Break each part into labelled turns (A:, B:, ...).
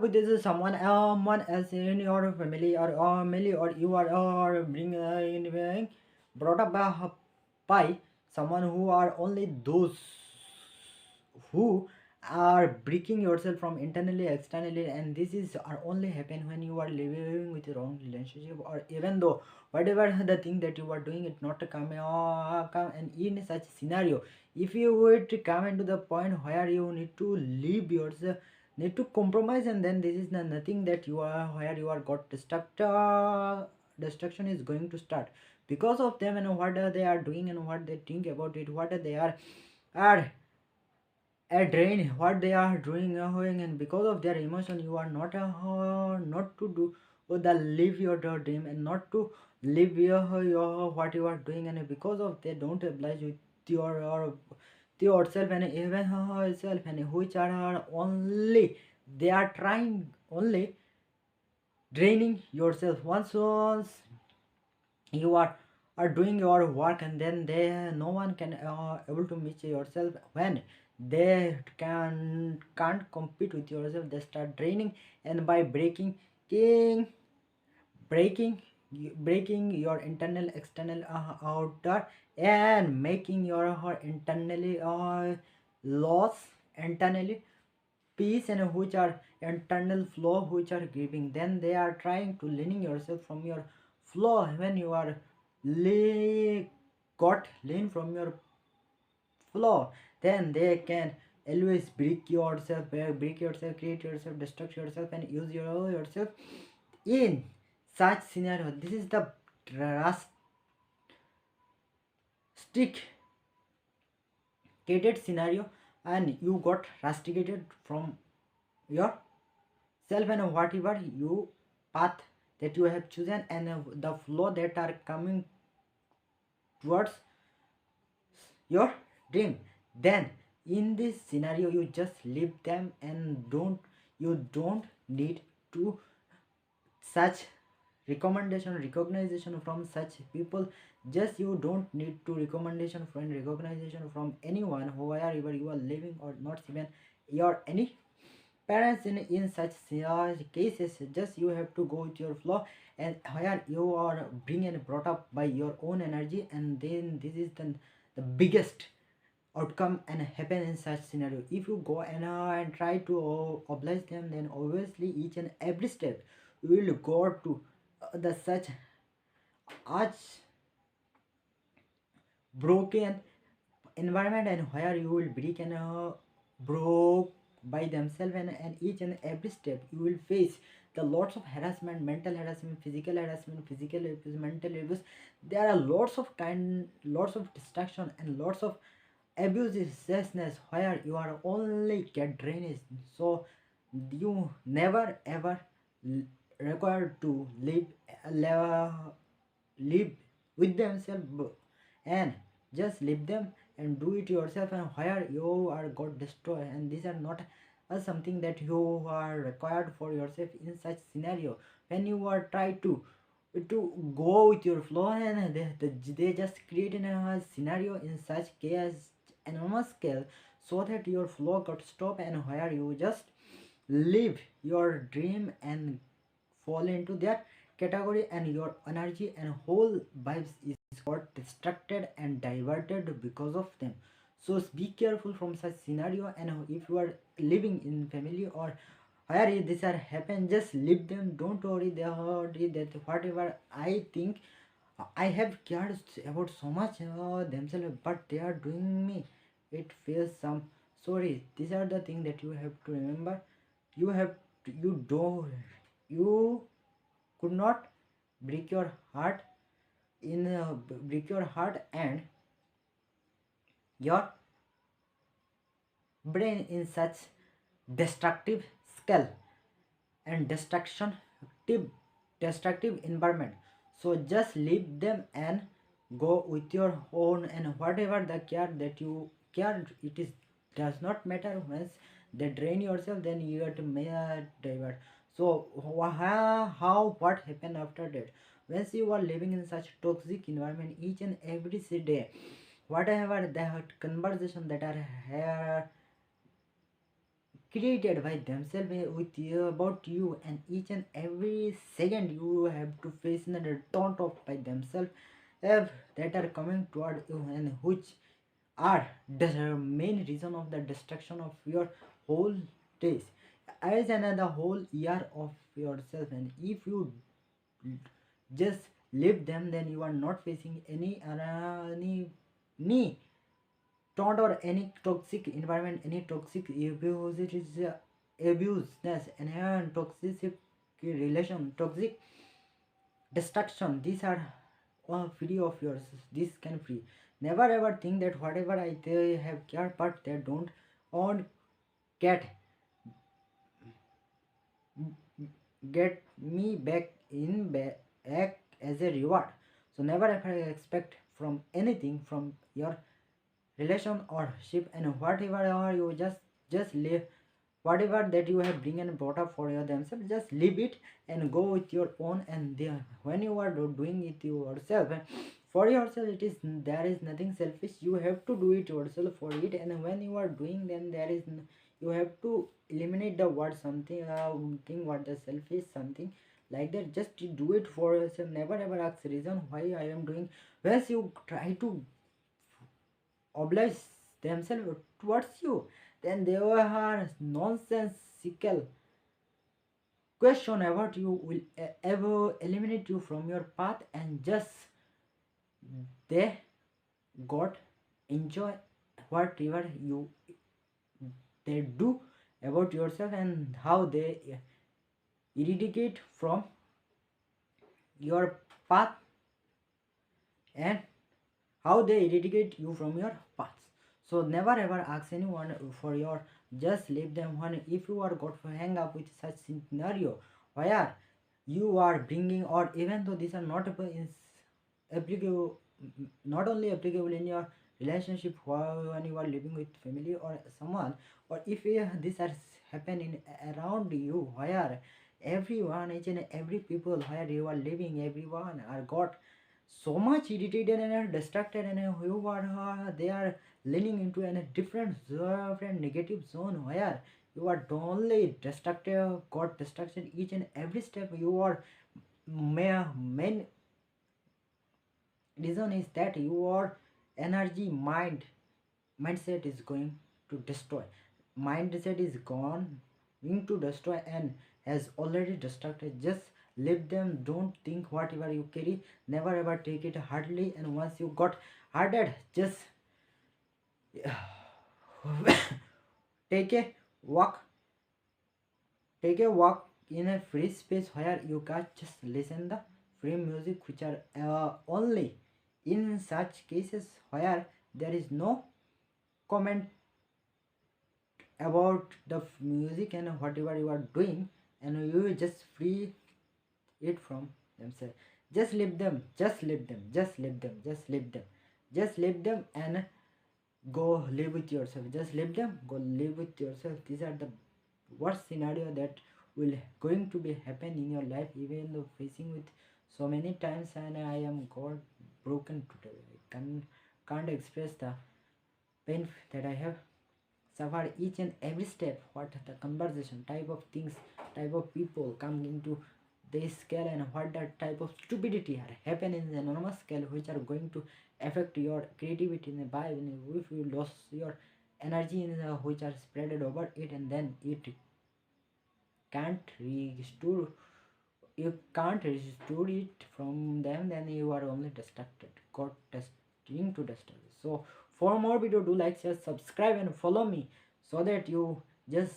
A: With this is someone else in your family or you are being brought up by someone who are only those who are breaking yourself from internally externally, and this is are only happen when you are living with your own relationship, or even though whatever the thing that you are doing it not to come. And in such scenario, if you would come into the point where you need to leave yourself, need to compromise, and then this is nothing that you are where you are got destruction is going to start because of them, and what they are doing and what they think about it, what they are a drain what they are doing and because of their emotion you are not to do the live your dream and not to live your what you are doing, and because of they don't oblige with your yourself and even herself, and which are only they are trying only draining yourself once you are doing your work, and then they no one can able to meet yourself when they can't compete with yourself, they start draining, and by king breaking breaking your internal external outer, and making your internally loss internally peace, and which are internal flow which are giving, then they are trying to leaning yourself from your flow when you are lay, got lean from your flow, then they can always break yourself, create yourself, destruct yourself, and use yourself in such scenario. This is the drastic scenario, and you got rusticated from your self, and whatever you path that you have chosen, and the flow that are coming towards your dream, then in this scenario you just leave them, and don't need to such recommendation recognition from such people. Just you don't need to recommendation from recognition from anyone whoever you are living, or not even your any parents in such cases. Just you have to go with your flow, and where you are being and brought up by your own energy, and then this is the biggest outcome and happen in such scenario. If you go and try to oblige them, then obviously each and every step you will go to the such arch broken environment, and where you will break and broke by themselves, and each and every step you will face the lots of harassment, mental harassment, physical abuse, mental abuse. There are lots of distraction and lots of abusiveness where you are only get drained. So you never ever required to live with themselves, and just leave them and do it yourself, and where you are got destroyed, and these are not something that you are required for yourself in such scenario. When you are try to go with your flow, and they just create in a scenario in such case enormous scale, so that your flow got stopped, and where you just live your dream and fall into that category, and your energy and whole vibes is got distracted and diverted because of them. So be careful from such scenario, and if you are living in family or where this are happen, just leave them, don't worry that whatever I think I have cared about so much themselves, but they are doing me it feels some sorry. These are the things that you have to remember. You have to, you don't you could not break your heart break your heart and your brain in such destructive scale and destructive environment. So just leave them and go with your own, and whatever the care that you care, it is does not matter. Once they drain yourself, then you have to divert. So how what happened after that? Once you are living in such toxic environment each and every day, whatever the conversation that are here created by themselves with you, about you, and each and every second you have to face in a taunt of by themselves that are coming toward you, and which are the main reason of the destruction of your whole days as another whole year of yourself. And if you just leave them, then you are not facing any taunt or any toxic environment, any toxic abuse. It is abuseness and toxic relation, toxic destruction. These are free of yours. This can free. Never ever think that whatever they have cared, but they don't on get get me back in back as a reward. So never ever expect from anything from your relation or ship, and whatever you just live, whatever that you have bring and brought up for your themselves, just leave it and go with your own. And there, when you are doing it yourself for yourself, it is there is nothing selfish. You have to do it yourself for it, and when you are doing, then there is you have to eliminate the word something thing what the selfish something like that. Just do it for yourself. Never ever ask reason why I am doing. Once you try to oblige themselves towards you, then there are nonsensical question about you will ever eliminate you from your path, and just they got enjoy whatever you they do about yourself, and how they eradicate from your path, and how they eradicate you from your paths. So never ever ask anyone for your, just leave them. When if you are got to hang up with such scenario where you are bringing, or even though these are not applicable, not only applicable in your relationship when you are living with family or someone, or if this has happen in around you, where everyone, each and every people where you are living, everyone are got so much irritated and are distracted, and you are they are leaning into a different negative zone where you are only destructive, got distraction each and every step. Your main reason is that your energy mindset is going to destroy. Mindset is going to destroy and has already destructed. Just leave them. Don't think whatever you carry, never ever take it hardly. And once you got hardened, just take a walk in a free space where you can just listen the free music, which are only in such cases where there is no comment about the music and whatever you are doing, and you just free it from themselves. Just leave them, and go live with yourself. Just leave them, go live with yourself. These are the worst scenario that will going to be happen in your life, even though facing with so many times. And I am got broken today. I can't express the pain that I have suffered each and every step. What the conversation, type of things, type of people come into this scale, and what that type of stupidity are happen in the enormous scale, which are going to affect your creativity in the by if you lose your energy in the, which are spreaded over it, and then it can't restore, you can't restore it from them, then you are only distracted, got testing to destroy. So for more video, do like, share, subscribe, and follow me, so that you just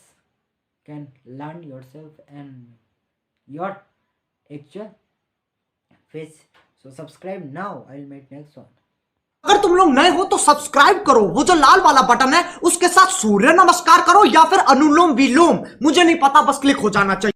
A: can learn yourself and your actual face. So subscribe now. I will make next one.
B: अगर तुम लोग नए हो तो subscribe करो, वो जो लाल वाला बटन है उसके साथ सूर्य नमस्कार करो या फिर अनुलोम विलोम, मुझे नहीं पता, बस क्लिक हो जाना चाहिए।